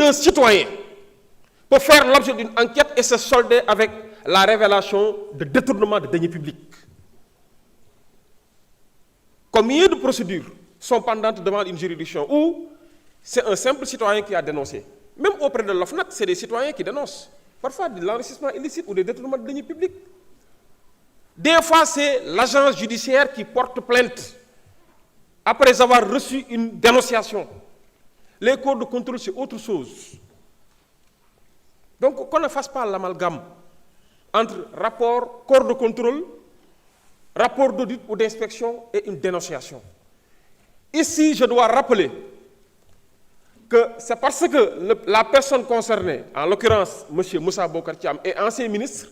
qu'un citoyen peut faire l'objet d'une enquête et se solder avec la révélation de détournement de deniers publics? Combien de procédures sont pendantes devant une juridiction où c'est un simple citoyen qui a dénoncé? Même auprès de l'OFNAC, c'est des citoyens qui dénoncent. Parfois de l'enrichissement illicite ou des détournements de deniers publics. Des fois, c'est l'agence judiciaire qui porte plainte après avoir reçu une dénonciation. Les corps de contrôle, c'est autre chose. Donc, qu'on ne fasse pas l'amalgame entre rapport, corps de contrôle, rapport d'audit ou d'inspection et une dénonciation. Ici, je dois rappeler que c'est parce que la personne concernée, en l'occurrence M. Moussa Bocar Thiam, est ancien ministre,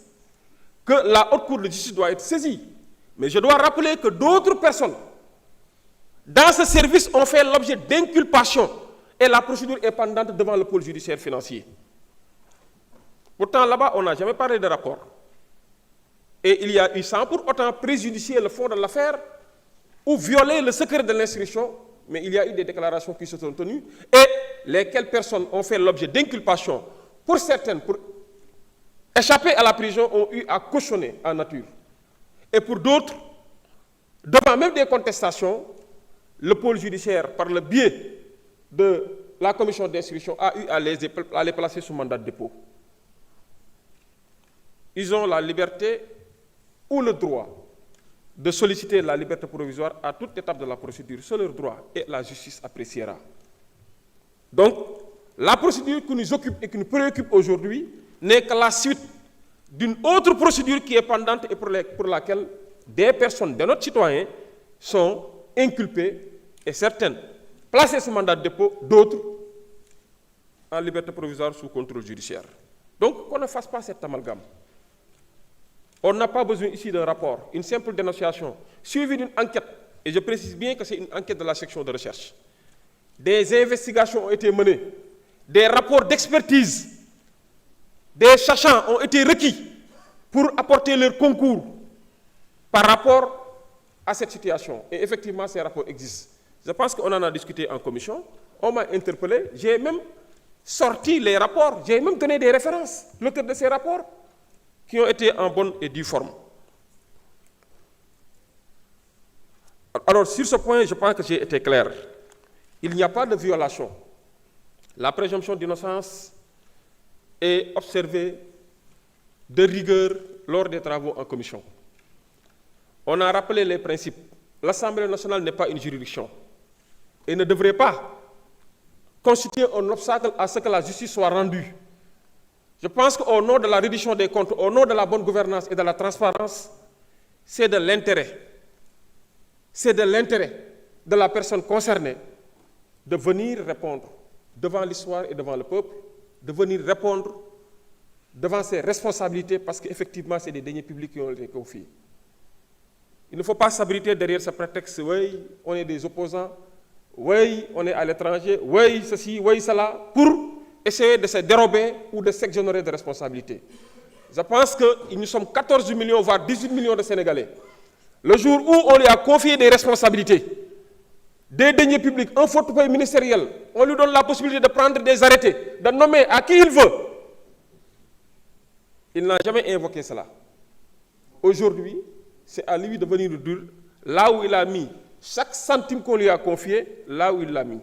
que la haute cour de justice doit être saisie. Mais je dois rappeler que d'autres personnes, dans ce service, ont fait l'objet d'inculpation et la procédure est pendante devant le pôle judiciaire financier. Pourtant, là-bas, on n'a jamais parlé de rapport. Et il y a eu, sans pour autant préjudicier le fond de l'affaire ou violer le secret de l'instruction, mais il y a eu des déclarations qui se sont tenues et lesquelles personnes ont fait l'objet d'inculpation. Pour certaines, pour échapper à la prison, ont eu à cautionner en nature. Et pour d'autres, devant même des contestations, le pôle judiciaire, par le biais de la commission d'instruction, a eu à les placer sous mandat de dépôt. Ils ont la liberté ou le droit de solliciter la liberté provisoire à toute étape de la procédure. C'est leur droit et la justice appréciera. Donc, la procédure qui nous occupe et qui nous préoccupe aujourd'hui n'est que la suite d'une autre procédure qui est pendante et pour laquelle des personnes, de notre citoyens, sont inculpées et certaines placées sous mandat de dépôt, d'autres en liberté provisoire sous contrôle judiciaire. Donc, qu'on ne fasse pas cet amalgame. On n'a pas besoin ici d'un rapport, une simple dénonciation, suivie d'une enquête, et je précise bien que c'est une enquête de la section de recherche. Des investigations ont été menées, des rapports d'expertise, des sachants ont été requis pour apporter leur concours par rapport à cette situation. Et effectivement, ces rapports existent. Je pense qu'on en a discuté en commission, on m'a interpellé, j'ai même sorti les rapports, j'ai même donné des références, l'auteur de ces rapports, qui ont été en bonne et due forme. Alors, sur ce point, je pense que j'ai été clair. Il n'y a pas de violation. La présomption d'innocence est observée de rigueur lors des travaux en commission. On a rappelé les principes. L'Assemblée nationale n'est pas une juridiction et ne devrait pas constituer un obstacle à ce que la justice soit rendue. Je pense qu'au nom de la reddition des comptes, au nom de la bonne gouvernance et de la transparence, c'est de l'intérêt de la personne concernée de venir répondre devant l'histoire et devant le peuple, de venir répondre devant ses responsabilités parce qu'effectivement, c'est des deniers publics qui ont été confiés. Il ne faut pas s'abriter derrière ce prétexte, oui, on est des opposants, oui, on est à l'étranger, oui, ceci, oui, cela, pour essayer de se dérober ou de s'exonérer de responsabilités. Je pense que nous sommes 14 millions, voire 18 millions de Sénégalais. Le jour où on lui a confié des responsabilités, des deniers publics, un portefeuille ministériel, on lui donne la possibilité de prendre des arrêtés, de nommer à qui il veut. Il n'a jamais invoqué cela. Aujourd'hui, c'est à lui de venir nous dire là où il a mis chaque centime qu'on lui a confié, là où il l'a mis.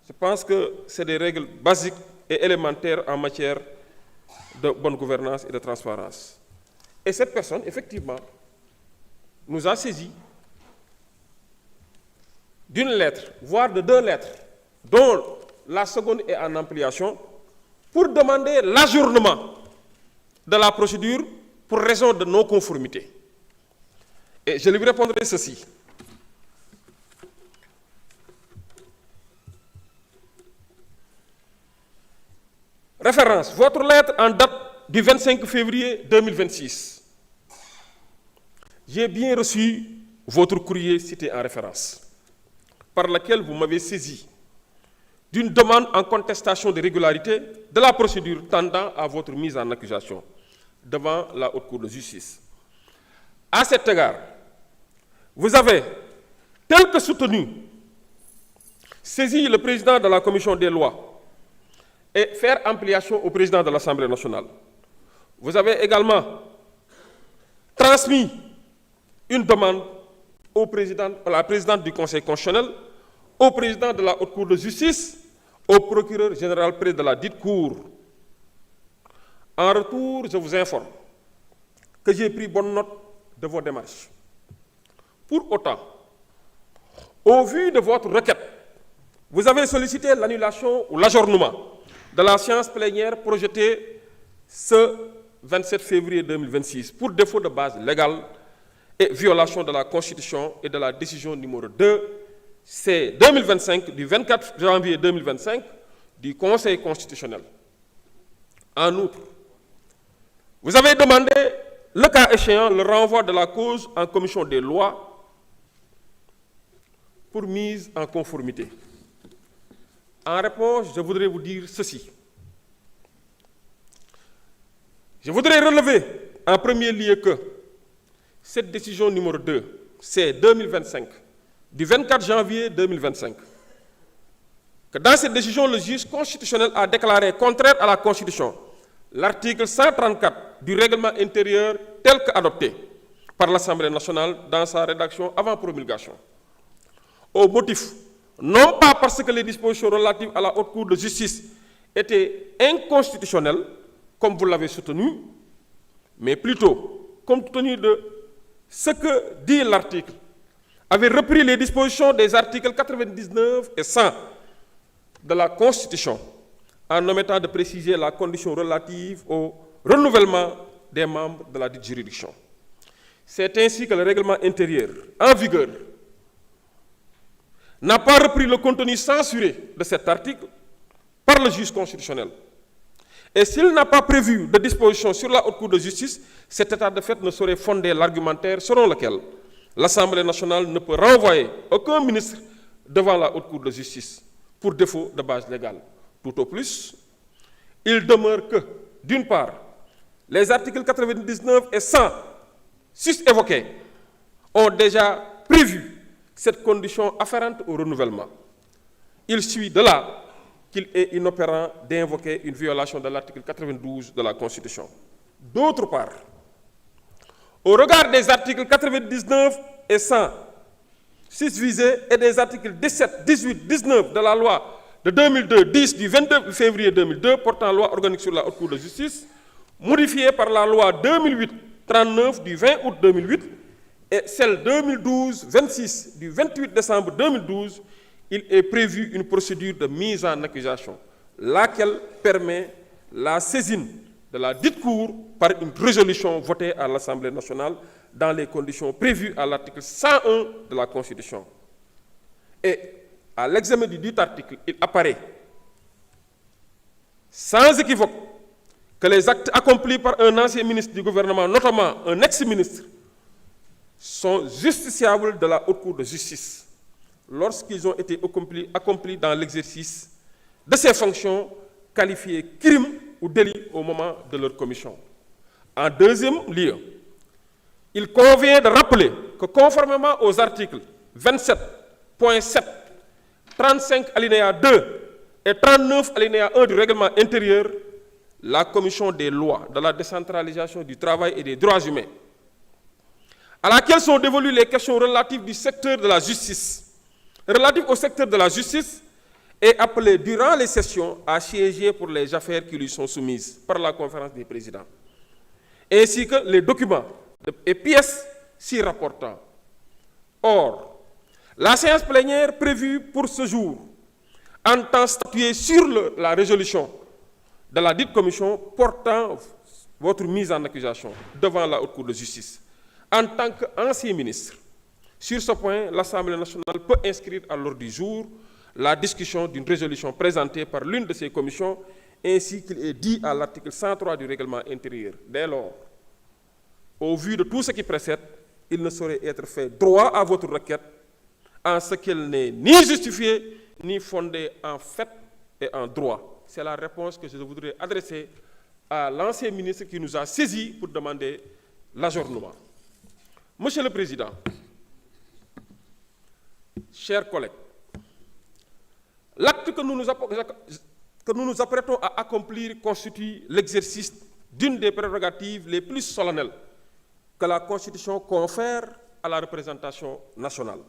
Je pense que c'est des règles basiques et élémentaires en matière de bonne gouvernance et de transparence. Et cette personne, effectivement, nous a saisi d'une lettre, voire de 2 lettres, dont la seconde est en ampliation, pour demander l'ajournement de la procédure pour raison de non-conformité. Et je lui répondrai ceci. Référence, votre lettre en date du 25 février 2026. J'ai bien reçu votre courrier cité en référence, par laquelle vous m'avez saisi d'une demande en contestation de régularité de la procédure tendant à votre mise en accusation devant la Haute Cour de justice. À cet égard, vous avez, tel que soutenu, saisi le président de la Commission des lois et faire ampliation au président de l'Assemblée nationale. Vous avez également transmis une demande à la présidente du Conseil constitutionnel, au président de la Haute Cour de justice, au procureur général près de la dite Cour. En retour, je vous informe que j'ai pris bonne note de vos démarches. Pour autant, au vu de votre requête, vous avez sollicité l'annulation ou l'ajournement de la séance plénière projetée ce 27 février 2026 pour défaut de base légale et violation de la Constitution et de la décision numéro 2 C-2025 du 24 janvier 2025 du Conseil constitutionnel. En outre, vous avez demandé, le cas échéant, le renvoi de la cause en commission des lois pour mise en conformité. En réponse, je voudrais vous dire ceci. Je voudrais relever en premier lieu que cette décision numéro 2, c'est 2025, du 24 janvier 2025, que dans cette décision, le juge constitutionnel a déclaré contraire à la Constitution l'article 134 du règlement intérieur tel qu'adopté par l'Assemblée nationale dans sa rédaction avant promulgation. Au motif, non pas parce que les dispositions relatives à la Haute Cour de justice étaient inconstitutionnelles, comme vous l'avez soutenu, mais plutôt, compte tenu de ce que dit l'article, avait repris les dispositions des articles 99 et 100 de la Constitution, en omettant de préciser la condition relative au renouvellement des membres de la dite juridiction. C'est ainsi que le règlement intérieur, en vigueur, n'a pas repris le contenu censuré de cet article par le juge constitutionnel. Et s'il n'a pas prévu de disposition sur la Haute Cour de justice, cet état de fait ne saurait fonder l'argumentaire selon lequel l'Assemblée nationale ne peut renvoyer aucun ministre devant la Haute Cour de justice pour défaut de base légale. Tout au plus, il demeure que, d'une part, les articles 99 et 100 sus-évoqués ont déjà prévu cette condition afférente au renouvellement. Il suit de là qu'il est inopérant d'invoquer une violation de l'article 92 de la Constitution. D'autre part, au regard des articles 99 et 100 sus-visés et des articles 17, 18, 19 de la loi de 2002, 10 du 22 février 2002 portant loi organique sur la Haute Cour de justice, modifiée par la loi 2008-39 du 20 août 2008 et celle 2012-26 du 28 décembre 2012, il est prévu une procédure de mise en accusation, laquelle permet la saisine de la dite Cour par une résolution votée à l'Assemblée nationale dans les conditions prévues à l'article 101 de la Constitution. Et à l'examen du dit article, il apparaît sans équivoque que les actes accomplis par un ancien ministre du gouvernement, notamment un ex-ministre, sont justiciables de la Haute Cour de justice lorsqu'ils ont été accomplis dans l'exercice de ces fonctions qualifiées crime ou délit au moment de leur commission. En deuxième lieu, il convient de rappeler que conformément aux articles 27.7, 35 alinéa 2 et 39 alinéa 1 du règlement intérieur, la commission des lois, de la décentralisation du travail et des droits humains, à laquelle sont dévolues les questions relatives du secteur de la justice, relatives au secteur de la justice, est appelée durant les sessions à siéger pour les affaires qui lui sont soumises par la conférence des présidents, ainsi que les documents et pièces s'y rapportant. Or, la séance plénière prévue pour ce jour entend statuer sur la résolution de la dite commission portant votre mise en accusation devant la Haute Cour de justice. En tant qu'ancien ministre, sur ce point, l'Assemblée nationale peut inscrire à l'ordre du jour la discussion d'une résolution présentée par l'une de ces commissions, ainsi qu'il est dit à l'article 103 du règlement intérieur. Dès lors, au vu de tout ce qui précède, il ne saurait être fait droit à votre requête en ce qu'elle n'est ni justifiée, ni fondée en fait et en droit. C'est la réponse que je voudrais adresser à l'ancien ministre qui nous a saisis pour demander l'ajournement. Monsieur le Président, chers collègues, l'acte que nous nous que nous nous apprêtons à accomplir constitue l'exercice d'une des prérogatives les plus solennelles que la Constitution confère à la représentation nationale.